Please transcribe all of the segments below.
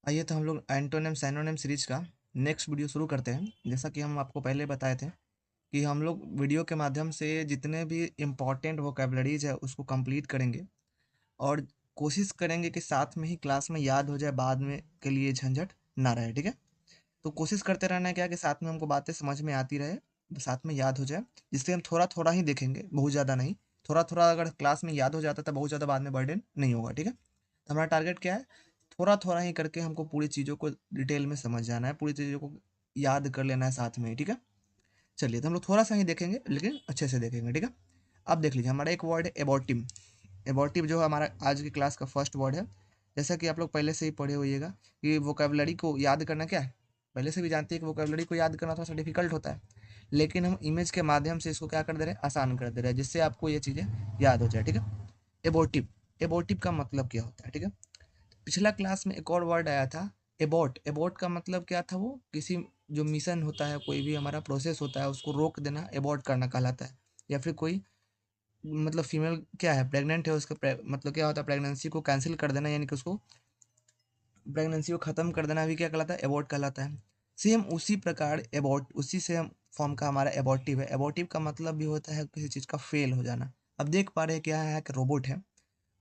आइए तो हम लोग एंटोनिम साइनोनिम सीरीज का नेक्स्ट वीडियो शुरू करते हैं। जैसा कि हम आपको पहले बताए थे कि हम लोग वीडियो के माध्यम से जितने भी इम्पॉर्टेंट वोकेबलरीज है उसको कंप्लीट करेंगे और कोशिश करेंगे कि साथ में ही क्लास में याद हो जाए, बाद में के लिए झंझट ना रहे। ठीक है, तो कोशिश करते रहना है क्या कि साथ में हमको बातें समझ में आती रहे, साथ में याद हो जाए, जिससे हम थोड़ा थोड़ा ही देखेंगे, बहुत ज़्यादा नहीं। थोड़ा थोड़ा अगर क्लास में याद हो जाता है तो बहुत ज़्यादा बाद में बर्डन नहीं होगा। ठीक है, तो हमारा टारगेट क्या है, थोड़ा थोड़ा ही करके हमको पूरी चीज़ों को डिटेल में समझ जाना है, पूरी चीज़ों को याद कर लेना है साथ में ही। ठीक है, चलिए तो हम लोग थोड़ा सा ही देखेंगे लेकिन अच्छे से देखेंगे। ठीक है, अब देख लीजिए हमारा एक वर्ड है एबॉर्टिव। एबॉर्टिव जो है हमारा आज की क्लास का फर्स्ट वर्ड है। जैसा कि आप लोग पहले से ही पढ़े होइएगा कि वोकेबलरी को याद करना क्या है, पहले से भी जानते हैं कि वोकेबलरी को याद करना थोड़ा सा डिफिकल्ट होता है, लेकिन हम इमेज के माध्यम से इसको क्या कर दे रहे हैं, आसान कर दे रहे हैं, जिससे आपको ये चीज़ें याद हो जाए। ठीक है, एबॉर्टिव, एबॉर्टिव का मतलब क्या होता है। ठीक है, पिछला क्लास में एक और वर्ड आया था एबॉट। एबॉट का मतलब क्या था, वो किसी जो मिशन होता है, कोई भी हमारा प्रोसेस होता है उसको रोक देना एबॉट करना कहलाता है। या फिर कोई मतलब फीमेल क्या है, प्रेग्नेंट है, उसका मतलब क्या होता है, प्रेगनेंसी को कैंसिल कर देना, यानी कि उसको प्रेगनेंसी को ख़त्म कर देना भी क्या कहलाता है, एबॉर्ट कहलाता है। सेम उसी प्रकार एबॉर्ट, उसी सेम फॉर्म का हमारा एबॉर्टिव है। एबॉर्टिव का मतलब भी होता है किसी चीज़ का फेल हो जाना। अब देख पा रहे हैं क्या है कि रोबोट है,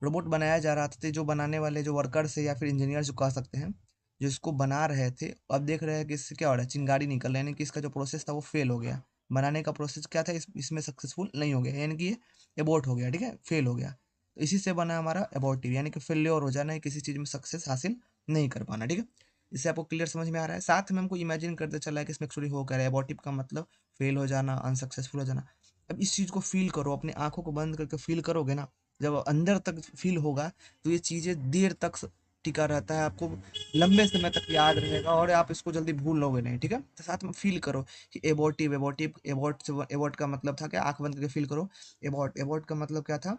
रोबोट बनाया जा रहा था, तो जो बनाने वाले जो वर्कर्स है या फिर इंजीनियर्स जो कह सकते हैं, जो इसको बना रहे थे, अब देख रहे हैं कि इससे क्या हो रहा है, चिंगारी निकल रहा है, यानी कि इसका जो प्रोसेस था वो फेल हो गया। बनाने का प्रोसेस क्या था, इसमें सक्सेसफुल नहीं हो गया, यानी कि ये एबॉर्ट हो गया। ठीक है, फेल हो गया, तो इसी से बना हमारा एबॉर्टिव, यानी कि फेल्योर हो जाना है, किसी चीज़ में सक्सेस हासिल नहीं कर पाना। ठीक है, इससे आपको क्लियर समझ में आ रहा है। साथ में हमको इमेजिन करते चला है कि इसमें एक्चुअली हो क्या रहा है। एबॉर्टिव का मतलब फेल हो जाना, अनसक्सेसफुल हो जाना। अब इस चीज़ को फील करो, अपनी आंखों को बंद करके फील करोगे ना, जब अंदर तक फील होगा तो ये चीज़ें देर तक टिका रहता है, आपको लंबे समय तक याद रहेगा और आप इसको जल्दी भूल लोगे नहीं। ठीक है, तो साथ में फील करो कि एबॉर्टिव, एबॉर्टिव, एबॉर्ट से एबॉर्ट का मतलब था क्या, आंख बंद करके फील करो। एबॉर्ट, एबॉर्ट का मतलब क्या था,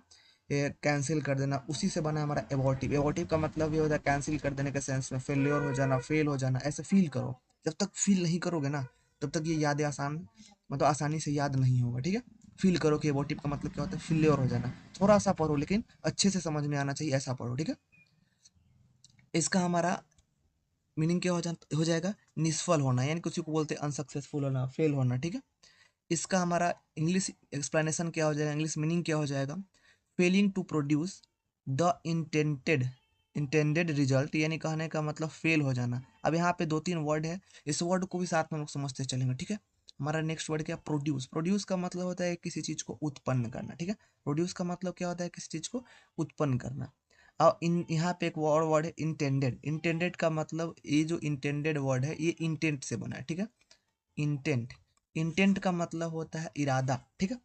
ये कैंसिल कर देना, उसी से बना हमारा एबॉर्टिव। एबॉर्टिव का मतलब ये होता है कैंसिल कर देने के सेंस में, फेल्योर हो जाना, फेल हो जाना, ऐसे फील करो। जब तक फील नहीं करोगे ना तब तक ये यादें आसान, मतलब आसानी से याद नहीं होगा। ठीक है, फील करो कि एबॉर्टिव का मतलब क्या होता है, फेल्योर हो जाना। थोड़ा सा पढ़ो लेकिन अच्छे से समझ में आना चाहिए, ऐसा पढ़ो। ठीक है, इसका हमारा मीनिंग क्या हो जाएगा, निष्फल होना, यानी किसी को बोलते हैं अनसक्सेसफुल होना, फेल होना। ठीक है, इसका हमारा इंग्लिश एक्सप्लेनेशन क्या हो जाएगा, इंग्लिश मीनिंग क्या हो जाएगा, failing to produce the intended result, यानी कहने का मतलब फेल हो जाना। अब यहाँ पे दो तीन वर्ड है, इस वर्ड को भी साथ में हम लोग समझते चलेंगे। ठीक है, हमारा नेक्स्ट वर्ड क्या, प्रोड्यूस। प्रोड्यूस का मतलब होता है किसी चीज़ को उत्पन्न करना। ठीक है, प्रोड्यूस का मतलब क्या होता है, किसी चीज़ को उत्पन्न करना। और इन यहाँ पे एक और वर्ड है इंटेंडेड। इंटेंडेड का मतलब, ये जो इंटेंडेड वर्ड है ये इंटेंट से बना है। ठीक है, इंटेंट, इंटेंट का मतलब होता है इरादा। ठीक है,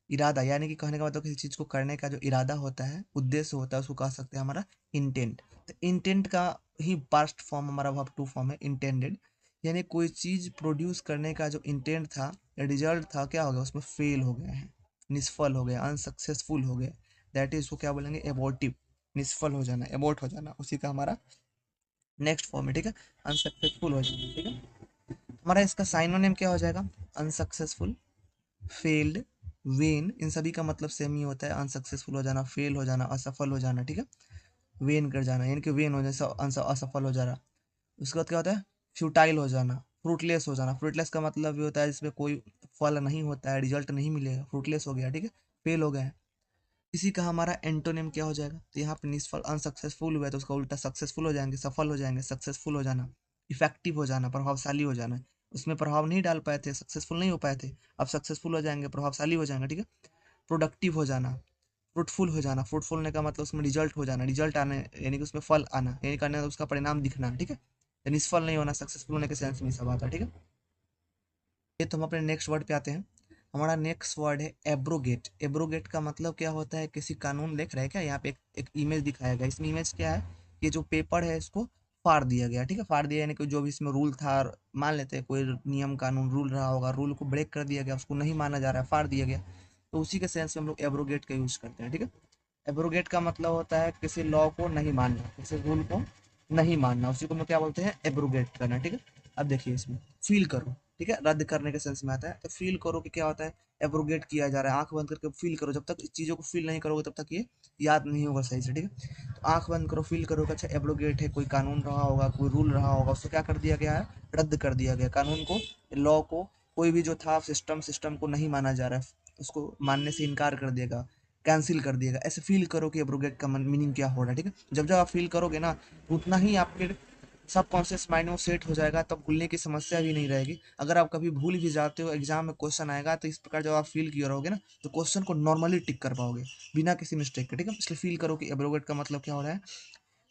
इरादा, यानी कि कहने का मतलब किसी चीज़ को करने का जो इरादा होता है, उद्देश्य होता है, उसको कह सकते हैं हमारा इंटेंट। तो इंटेंट का ही पास्ट फॉर्म हमारा वर्ब टू फॉर्म है इंटेंडेड, यानी कोई चीज़ प्रोड्यूस करने का जो इंटेंट था, रिजल्ट था, क्या हो गया, उसमें फेल हो गया है, निष्फल हो गया, अनसक्सेसफुल हो गया। दैट इज, उसको क्या बोलेंगे, एबॉर्टिव। निष्फल हो जाना, एबॉर्ट हो जाना, उसी का हमारा नेक्स्ट फॉर्म है। ठीक है, अनसक्सेसफुल हो जाना। ठीक है, हमारा इसका साइनोनिम क्या हो जाएगा, अनसक्सेसफुल, फेल्ड, वेन। इन सभी का मतलब सेम ही होता है, अनसक्सेसफुल हो जाना, फेल हो जाना, असफल हो जाना। ठीक है, वेन कर जाना, यानी कि वेन हो जाना, असफल हो जाना। उसके बाद क्या होता है, फ्यूटाइल हो जाना, फ्रूटलेस हो जाना। फ्रूटलेस का मतलब ये होता है जिसमें कोई फल नहीं होता है, रिजल्ट नहीं मिलेगा, फ्रूटलेस हो गया। ठीक है, फेल हो गया है। इसी का हमारा एंटोनिम क्या हो जाएगा, तो यहाँ पे निष्फल, अनसक्सेसफुल हुआ है तो उसका उल्टा सक्सेसफुल हो जाएंगे, सफल हो जाएंगे, सक्सेसफुल हो जाना, इफेक्टिव हो जाना, प्रभावशाली हो जाना। उसमें प्रभाव नहीं डाल पाए थे, सक्सेसफुल नहीं हो पाए थे, अब सक्सेसफुल हो जाएंगे, प्रभावशाली हो जाएंगे। ठीक है, प्रोडक्टिव हो जाना, फ्रूटफुल हो जाना। फ्रूटफुल होने का मतलब उसमें रिजल्ट हो जाना, रिजल्ट आने, यानी कि उसमें फल आना, यानी करने उसका परिणाम दिखना। ठीक है, तो निष्फल नहीं होना, सक्सेसफुल होने के सेंस में सब आता है। ठीक है, ये तो हम अपने नेक्स्ट वर्ड पे आते हैं। हमारा नेक्स्ट वर्ड है एब्रोगेट। एब्रोगेट का मतलब क्या होता है, किसी कानून, देख रहे हैं क्या, यहाँ पे एक इमेज दिखाया गया। इसमें इमेज क्या है, ये जो पेपर है इसको फाड़ दिया गया। ठीक है, फाड़ दिया यानी कि जो भी इसमें रूल था, मान लेते हैं कोई नियम कानून रूल रहा होगा, रूल को ब्रेक कर दिया गया, उसको नहीं माना जा रहा है, फाड़ दिया गया, तो उसी के सेंस में हम लोग एब्रोगेट का यूज करते हैं। ठीक है, एब्रोगेट का मतलब होता है किसी लॉ को नहीं मानना, किसी रूल को नहीं मानना, उसी को हम लोग क्या बोलते हैं, एब्रोगेट करना। ठीक है, अब देखिए इसमें फील करो, ठीक है, रद्द करने के सेंस में आता है। तो फील करो कि क्या होता है, एब्रोगेट किया जा रहा है। आंख बंद करके फील करो, जब तक इस चीज़ों को फील नहीं करोगे तब तक ये याद नहीं होगा सही से, ठीक है। तो आंख बंद करो, फील करो कि अच्छा एब्रोगेट है, कोई कानून रहा होगा, कोई रूल रहा होगा, उसको क्या कर दिया गया है, रद्द कर दिया गया। कानून को, लॉ को, कोई भी जो था सिस्टम को नहीं माना जा रहा है, उसको मानने से इनकार कर देगा, कैंसिल कर दिएगा। ऐसे फील करो कि एब्रोगेट का मीनिंग क्या हो रहा है, ठीक है। जब जब आप फील करोगे ना, उतना ही आपके सब कॉन्शियस माइंड में सेट हो जाएगा, तब भूलने की समस्या भी नहीं रहेगी। अगर आप कभी भूल भी जाते हो, एग्जाम में क्वेश्चन आएगा, तो इस प्रकार जब आप फील किए रहोगे ना, तो क्वेश्चन को नॉर्मली टिक कर पाओगे बिना किसी मिस्टेक के, ठीक है। इसलिए फील करो कि एब्रोगेट का मतलब क्या हो रहा है,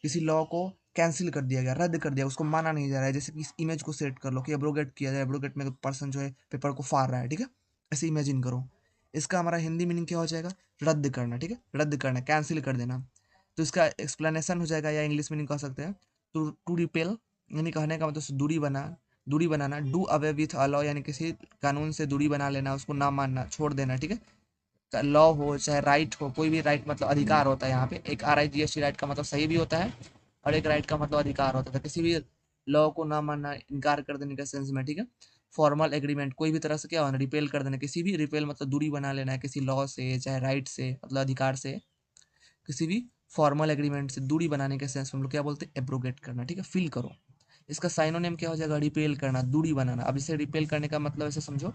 किसी लॉ को कैंसिल कर दिया गया, रद्द कर दिया, उसको माना नहीं जा रहा है। जैसे कि इस इमेज को सेट कर लो कि एब्रोगेट किया जाए, एब्रोगेट में पर्सन जो है पेपर को फाड़ रहा है, ठीक है। ऐसे इमेजिन करो। इसका हमारा हिंदी मीनिंग क्या हो जाएगा, रद्द करना, ठीक है, रद्द करना, कैंसिल कर देना। तो इसका एक्सप्लेनेशन हो जाएगा, या इंग्लिश मीनिंग कह सकते हैं टू रिपेल, यानी कहने का मतलब दूरी बनाना। Do away with a law, यानी किसी कानून से दूरी बना लेना, उसको ना मानना, छोड़ देना, ठीक है। चाहे लॉ हो चाहे राइट हो, कोई भी राइट मतलब अधिकार होता है। यहाँ पे एक RIGHT राइट का मतलब सही भी होता है, और एक राइट का मतलब अधिकार होता है। तो किसी भी लॉ को ना मानना, इनकार कर देने के सेंस में, ठीक है। फॉर्मल एग्रीमेंट, कोई भी तरह से क्या होना, रिपेल कर देना, किसी भी रिपेल मतलब दूरी बना लेना है किसी लॉ से, चाहे राइट से मतलब अधिकार से, किसी भी फॉर्मल एग्रीमेंट से दूरी बनाने के सेंस में हम लोग क्या बोलते हैं, एब्रोगेट करना, ठीक है। फील करो। इसका साइनोनिम क्या हो जाएगा, रिपेल करना, दूरी बनाना। अब इसे रिपेल करने का मतलब ऐसे समझो,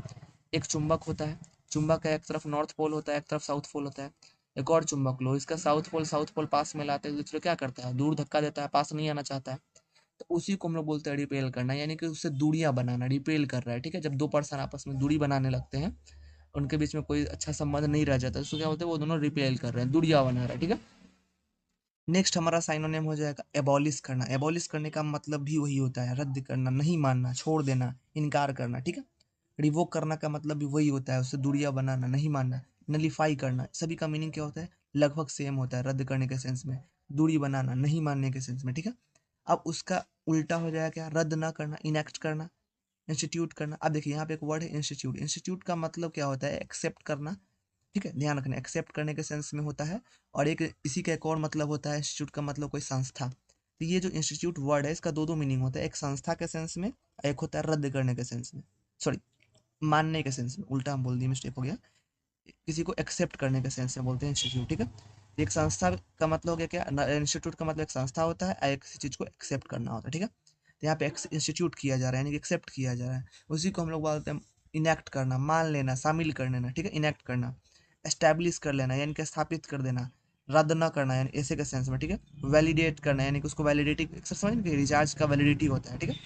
एक चुंबक होता है, चुंबक का एक तरफ नॉर्थ पोल होता है, एक तरफ साउथ पोल होता है। एक और चुंबक लो, इसका साउथ पोल पास में लाते हैं, दूसरे क्या करता है, दूर धक्का देता है, पास नहीं आना चाहता है। तो उसी को हम लोग बोलते हैं रिपेल करना, यानी कि उससे दूरियां बनाना, रिपेल कर रहा है, ठीक है। जब दो पर्सन आपस में दूरी बनाने लगते हैं, उनके बीच में कोई अच्छा संबंध नहीं रह जाता, उसको क्या बोलते हैं, वो दोनों रिपेल कर रहे हैं, दूरियां बना रहा है, ठीक है। नेक्स्ट हमारा साइनोनिम हो जाएगा एबॉलिश करना। एबॉलिश करने का मतलब भी वही होता है, रद्द करना, नहीं मानना, छोड़ देना, इनकार करना, ठीक है। रिवोक करना का मतलब भी वही होता है, उससे दूरियां बनाना, नहीं मानना। नलीफाई करना, सभी का मीनिंग क्या होता है, लगभग सेम होता है, रद्द करने के सेंस में, दूरी बनाना, नहीं मानने के सेंस में, ठीक है। अब उसका उल्टा हो जाएगा क्या, रद्द ना करना, इनेक्ट करना, इंस्टीट्यूट करना। अब देखिए यहाँ पे एक वर्ड है इंस्टीट्यूट। इंस्टीट्यूट का मतलब क्या होता है, एक्सेप्ट करना, ठीक है, ध्यान रखना, एक्सेप्ट करने के सेंस में होता है। और एक इसी का एक और मतलब होता है, इंस्टीट्यूट का मतलब कोई संस्था। तो ये जो इंस्टीट्यूट वर्ड है, इसका दो दो मीनिंग होता है, एक संस्था के सेंस में, एक होता है रद्द करने के सेंस में, सॉरी मानने के सेंस में, उल्टा हम बोल दिए, मिस्टेक हो गया। किसी को एक्सेप्ट करने के सेंस में बोलते हैं इंस्टीट्यूट, ठीक है। एक संस्था का मतलब हो गया क्या, इंस्टीट्यूट का मतलब एक संस्था होता है, एक किसी चीज को एक्सेप्ट करना होता है, ठीक है। तो यहाँ पे इंस्टीट्यूट किया जा रहा है, यानी कि एक्सेप्ट किया जा रहा है, उसी को हम लोग बोलते हैं इनेक्ट करना, मान लेना, शामिल कर लेना, ठीक है, इनेक्ट करना। एस्टैब्लिश कर लेना, यानी कि स्थापित कर देना। रद्द न करना, यानी ऐसे के सेंस में, ठीक है। वैलिडेट करना, यानी कि उसको वैलिडिटी, समझ गए, रिचार्ज का वैलिडिटी होता है, ठीक है।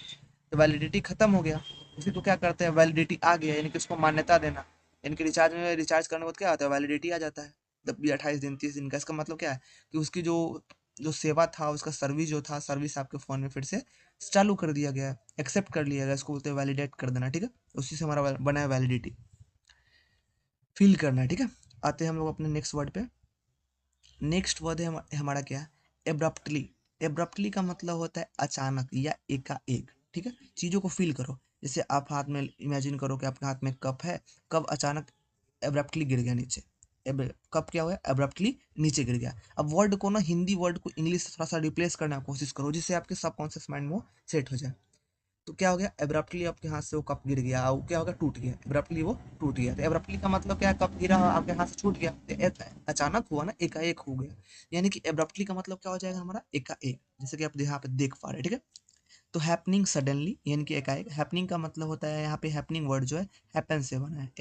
तो वैलिडिटी खत्म हो गया, उसी को क्या करते हैं, वैलिडिटी आ गया, यानी कि उसको मान्यता देना। यानी कि रिचार्ज करने के बाद क्या आता है, वैलिडिटी आ जाता है, जब भी 28 दिन 30 दिन का। इसका मतलब क्या है कि उसकी जो जो सेवा था, उसका सर्विस जो था, सर्विस आपके फ़ोन में फिर से चालू कर दिया गया, एक्सेप्ट कर लिया गया, इसको बोलते हैं वैलिडेट कर देना, ठीक है। उसी से हमारा बना है वैलिडिटी, फील करना है, ठीक है। आते हैं हम लोग अपने नेक्स्ट वर्ड पे। नेक्स्ट वर्ड है हमारा क्या, एब्रप्टली। एब्रप्टली का मतलब होता है अचानक या एकाएक, ठीक है। चीज़ों को फील करो, जैसे आप हाथ में इमेजिन करो कि आपके हाथ में कप है, कप अचानक एब्रप्टली गिर गया नीचे। कप क्या हुआ, एब्रप्टली नीचे गिर गया। अब वर्ड को ना, हिंदी वर्ड को इंग्लिश से थोड़ा सा रिप्लेस करने की कोशिश करो, जिससे आपके सबकॉन्शियस माइंड में सेट हो जाए। तो क्या हो गया, एब्रप्टली आपके हाथ से वो कप गिर गया, वो क्या हो गया, टूट गया, एब्रप्टली वो टूट गया। तो एब्रप्टली का मतलब क्या है, कप गिरा आपके हाथ से छूट गया, तो अचानक हुआ ना, एकाएक हो गया। यानी कि एब्रप्टली का मतलब क्या हो जाएगा हमारा, एकाएक, जैसे कि आप यहाँ पे देख पा रहे हैं, ठीक है। तो हैपनिंग सडनली, यानी कि एकाएक। हैपनिंग का मतलब होता है, यहाँ पे हैपनिंग वर्ड जो है हैपन से बना है,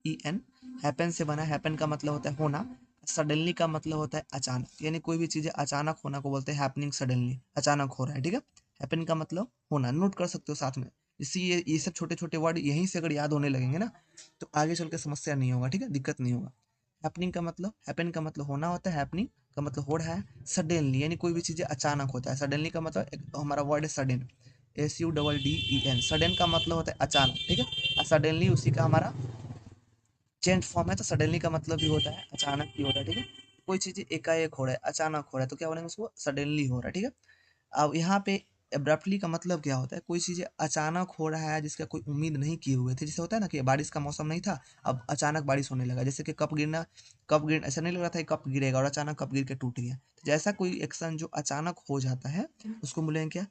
HAPPEN, हैपन से बना है। हैपन का मतलब होता है होना, सडनली का मतलब होता है अचानक, यानी कोई भी चीज़ें अचानक होना को बोलते हैं हैपनिंग सडनली, अचानक हो रहा है, ठीक है। हैपन का मतलब होना, नोट कर सकते हो साथ में। इसी ये सब छोटे छोटे वर्ड यहीं से अगर याद होने लगेंगे ना, तो आगे चल के समस्या नहीं होगा, ठीक है, दिक्कत नहीं होगा। हैपनिंग का मतलब, हैपन का मतलब होना होता है, हैपनिंग का मतलब हो रहा है। सडनली, यानी कोई भी चीज़ें अचानक होता है। सडनली का मतलब हमारा वर्ड है सडन, SUDDEN। सडन का मतलब होता है अचानक, ठीक है। और सडनली उसी का हमारा चेंज फॉर्म है, तो सडनली का मतलब भी होता है अचानक भी होता है, ठीक है। कोई चीज़ एकाएक हो रहा है, अचानक हो रहा है, तो क्या बोलेंगे उसको, सडनली हो रहा है, ठीक है। अब यहाँ पे एब्रप्टली का मतलब क्या होता है, कोई चीज़ें अचानक हो रहा है जिसका कोई उम्मीद नहीं किए हुए थे। जैसे होता है ना कि बारिश का मौसम नहीं था, अब अचानक बारिश होने लगा, जैसे कि कप गिर, ऐसा नहीं लग रहा था कि कप गिरेगा, और अचानक कप गिर के टूट गया। तो जैसा कोई एक्शन जो अचानक हो जाता है, उसको बोलेंगे क्या,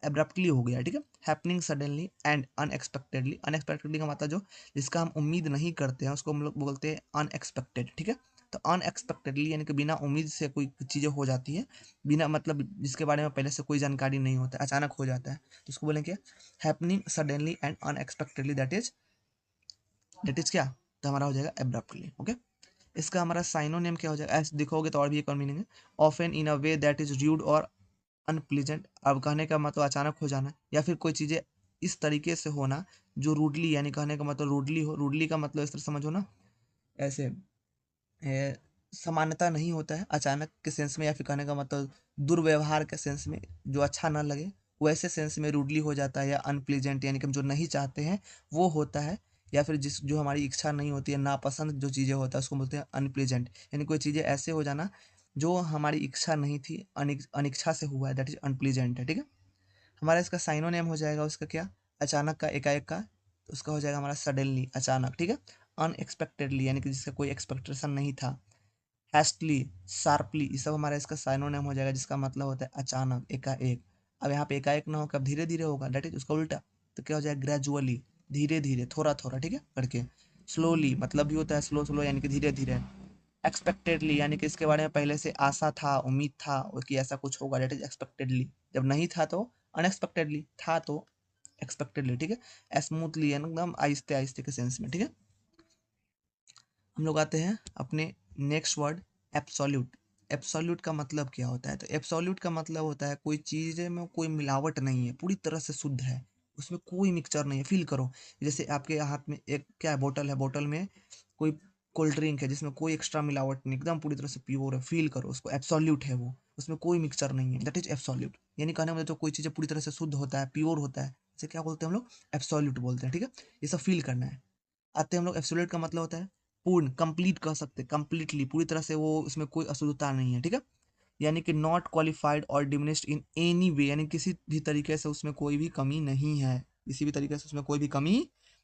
एब्रप्टली हो गया, ठीक है। Happening suddenly and unexpectedly, unexpectedly का मतलब जो जिसका हम उम्मीद नहीं करते हैं उसको हम लोग बोलते हैं अनएक्सपेक्टेड, ठीक है। तो अनएक्सपेक्टेडली यानी कि बिना उम्मीद से कोई चीज़ें हो जाती है, बिना मतलब जिसके बारे में पहले से कोई जानकारी नहीं होता, अचानक हो जाता है, तो उसको बोलेंगे happening suddenly and unexpectedly, that is क्या, तो हमारा हो जाएगा एब्रप्टली, ओके। इसका हमारा साइनोनिम क्या हो जाएगा, ऐसे दिखोगे तो और भी एक और मीनिंग है, often in a way that is rude और अनप्लीजेंट। अब कहने का मतलब अचानक हो जाना या फिर कोई चीज़ें इस तरीके से होना जो रूडली, यानी कहने का मतलब रूडली हो, रूडली का मतलब इस तरह समझो ना, ऐसे समानता नहीं होता है अचानक के सेंस में, या फिर कहने का मतलब दुर्व्यवहार के सेंस में, जो अच्छा ना लगे वैसे सेंस में रूडली हो जाता है, या अनप्लीजेंट यानी कि हम जो नहीं चाहते हैं वो होता है, या फिर जिस जो हमारी इच्छा नहीं होती है, नापसंद जो चीज़ें होता है उसको बोलते हैं अनप्लीजेंट, यानी कोई चीज़ें ऐसे हो जाना जो हमारी इच्छा नहीं थी, अनिच्छा से हुआ है, दैट इज अनप्लीजेंट है, ठीक है। हमारा इसका साइनोनिम हो जाएगा उसका क्या, अचानक का, एकाएक का, तो उसका हो जाएगा हमारा सडनली, अचानक, ठीक है। अनएक्सपेक्टेडली यानी कि जिसका कोई एक्सपेक्टेशन नहीं था, हैस्टली, शार्पली, ये सब हमारा इसका साइनोनिम हो जाएगा जिसका मतलब होता है अचानक, एकाएक। अब यहाँ पे एकाएक ना होकर धीरे धीरे होगा, दैट इज उसका उल्टा, तो क्या हो जाएगा ग्रेजुअली, धीरे धीरे, थोड़ा थोड़ा, ठीक है, करके। स्लोली मतलब भी होता है स्लो स्लो यानी कि धीरे धीरे। एक्सपेक्टेडली यानी कि इसके बारे में पहले से आशा था, उम्मीद था और कि ऐसा कुछ होगा, दैट इज एक्सपेक्टेडली। जब नहीं था तो अनएक्सपेक्टेडली, था तो एक्सपेक्टेडली, ठीक है। स्मूथली एकदम आहिस्ते आहिस्ते के सेंस में, ठीक है। हम लोग आते हैं अपने नेक्स्ट वर्ड, एब्सोल्यूट। एब्सोल्यूट का मतलब क्या होता है, तो एब्सोल्यूट का मतलब होता है कोई चीज़ में कोई मिलावट नहीं है, पूरी तरह से शुद्ध है, उसमें कोई मिक्सचर नहीं है। फील करो, जैसे आपके हाथ में एक क्या है, बोतल है, बोतल में कोई कोल्ड ड्रिंक है जिसमें कोई एक्स्ट्रा मिलावट नहीं, एकदम पूरी तरह से प्योर है, फील करो उसको, एब्सोल्यूट है वो, उसमें कोई मिक्सचर नहीं है, दैट इज एब्सोल्यूट। यानी कहने मतलब जो कोई चीज़ें पूरी तरह से शुद्ध होता है, प्योर होता है, इसे क्या बोलते हैं हम लोग, एब्सोल्यूट बोलते हैं, ठीक है। ये सब फील करना है। आते हैं हम लोग एब्सोल्यूट का मतलब होता है पूर्ण, कंप्लीट कह सकते हैं, कंप्लीटली, पूरी तरह से वो, उसमें कोई अशुद्धता नहीं है, ठीक है। यानी कि नॉट क्वालिफाइड और डिमिनिश्ड इन एनी वे, यानी किसी भी तरीके से उसमें कोई भी कमी नहीं है, किसी भी तरीके से उसमें कोई भी कमी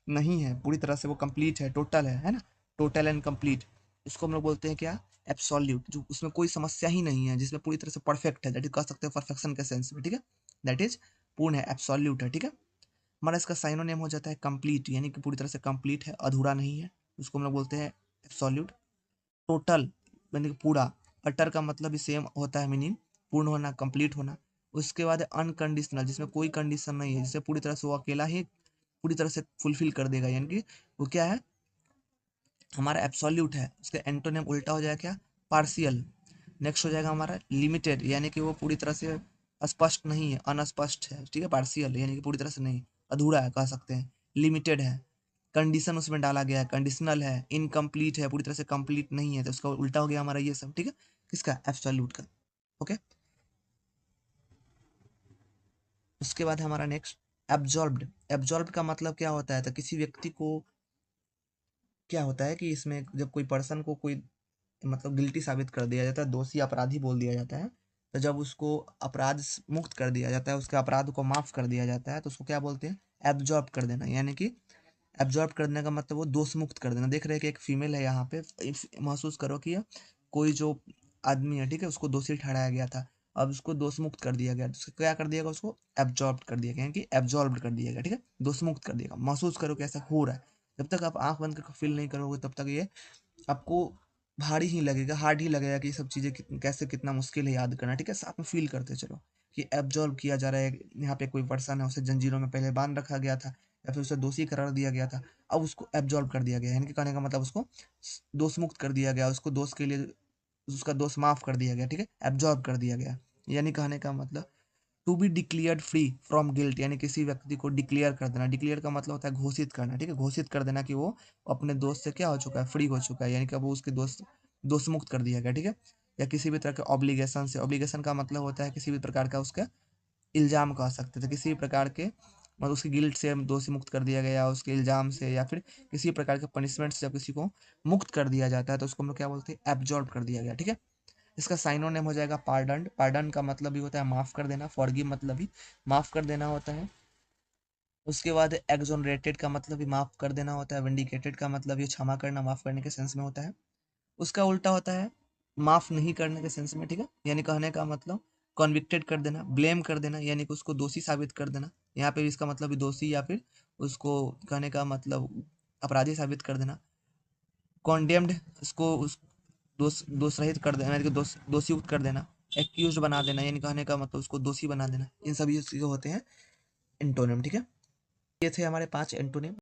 नहीं है, पूरी तरह से वो कंप्लीट है, टोटल है ना, टोटल एंड कंप्लीट। इसको हम लोग बोलते हैं क्या, एब्सोल्यूट, जो उसमें कोई समस्या ही नहीं है, जिसमें पूरी तरह से परफेक्ट है, दैट इज कह सकते हैं परफेक्शन के सेंस में, ठीक है। दैट इज पूर्ण है, एब्सोल्यूट है, ठीक है। हमारा इसका साइनोनिम हो जाता है कंप्लीट, यानी कि पूरी तरह से कंप्लीट है, अधूरा नहीं है, उसको हम लोग बोलते हैं एब्सोल्यूट। टोटल यानी कि पूरा, अटर का मतलब भी सेम होता है मीनिंग, पूर्ण होना, कंप्लीट होना। उसके बाद अनकंडीशनल, जिसमें कोई कंडीशन नहीं है, जिससे पूरी तरह से वो अकेला ही पूरी तरह से फुलफिल कर देगा, यानी कि वो क्या है, हमारा एब्सोल्यूट है। उसके एंटोनिम उल्टा हो जाएगा क्या, पार्शियल। नेक्स्ट हो जाएगा हमारा लिमिटेड, यानी कि वो पूरी तरह से स्पष्ट नहीं है, अनस्पष्ट है, ठीक है। पार्शियल यानी कि पूरी तरह से नहीं, अधूरा है कह सकते हैं। लिमिटेड है, कंडीशन उसमें डाला गया है, कंडीशनल है, इनकम्प्लीट है, पूरी तरह से कंप्लीट नहीं है, तो उसका उल्टा हो गया हमारा ये सब, ठीक है, किसका, एब्सोल्यूट का, ओके। उसके बाद हमारा नेक्स्ट एब्जॉर्ब्ड। एब्जॉर्ब्ड का मतलब क्या होता है, तो किसी व्यक्ति को क्या होता है कि इसमें जब कोई पर्सन को कोई मतलब गिल्टी साबित कर दिया जाता है, दोषी अपराधी बोल दिया जाता है, तो जब उसको अपराध मुक्त कर दिया जाता है, उसके अपराध को माफ कर दिया जाता है, तो उसको क्या बोलते हैं, एब्जॉर्ब कर देना। यानी कि एब्जॉर्ब करने का मतलब वो दोष मुक्त कर देना। देख रहे हैं कि एक फीमेल है यहाँ पे, महसूस करो कि कोई जो आदमी है, ठीक है, उसको दोषी ठहराया गया था, अब उसको दोष मुक्त कर दिया गया, तो उसको क्या कर दिया गया, उसको एब्जॉर्ब कर दिया गया, यानी कि एब्जॉर्ब कर दिया गया, ठीक है, दोष मुक्त कर दिया गया। महसूस करो कि ऐसा हो रहा है, जब तक आप आंख बंद करके फील नहीं करोगे तब तक ये आपको भारी ही लगेगा, हार्ड ही लगेगा कि ये सब चीज़ें कैसे, कितना मुश्किल है याद करना, ठीक है। साथ में फील करते चलो कि एब्जॉर्ब किया जा रहा है, यहाँ पे कोई पर्सन है, उसे जंजीरों में पहले बांध रखा गया था या फिर उसे दोषी करार दिया गया था, अब उसको एब्जॉर्ब कर दिया गया, यानी कि कहने का मतलब उसको दोष मुक्त कर दिया गया, उसको दोष के लिए उसका दोष माफ कर दिया गया, ठीक है, एब्जॉर्ब कर दिया गया। यानी कहने का मतलब to be declared free from guilt, यानी किसी व्यक्ति को डिक्लेयर कर देना। डिक्लेयर का मतलब होता है घोषित करना, ठीक है, घोषित कर देना कि वो अपने दोस्त से क्या हो चुका है, फ्री हो चुका है, यानी कि अब वो उसके दोस्त दोष मुक्त कर दिया गया, ठीक है। या किसी भी तरह के ऑब्लिगेशन से, ऑब्लिगेशन का मतलब होता है किसी भी प्रकार का उसका इल्जाम कह सकते थे, किसी भी प्रकार के मतलब उसकी गिल्ट से दोषी मुक्त कर दिया गया, उसके इल्जाम से या फिर किसी प्रकार के पनिशमेंट से जब किसी को मुक्त कर दिया जाता है तो उसको हम लोग क्या बोलते हैं, एब्जॉर्ब कर दिया गया, ठीक है। इसका साइनोनिम हो जाएगा पार्डन। पार्डन का मतलब भी होता है माफ कर देना, फॉरगिव मतलब भी माफ कर देना होता है। उसके बाद एक्सोनरेटेड का मतलब भी माफ कर देना होता है। विंडिकेटेड का मतलब ये क्षमा करना, माफ करने के सेंस में होता है। उसका उल्टा होता है माफ नहीं करने के सेंस में, ठीक है, यानी कहने का मतलब कॉन्विक्टेड कर देना, ब्लेम कर देना यानी कि उसको दोषी साबित कर देना, यहाँ पे भी इसका मतलब दोषी या फिर उसको कहने का मतलब अपराधी साबित कर देना। कॉन्डेम्ड, उसको उस दोष रहित कर देना यानी कि दोषी युक्त कर देना। एक्यूज बना देना यानी कहने का मतलब उसको दोषी बना देना। इन सभी चीज़ें होते हैं एंटोनिम, ठीक है। ये थे हमारे 5 एंटोनिम।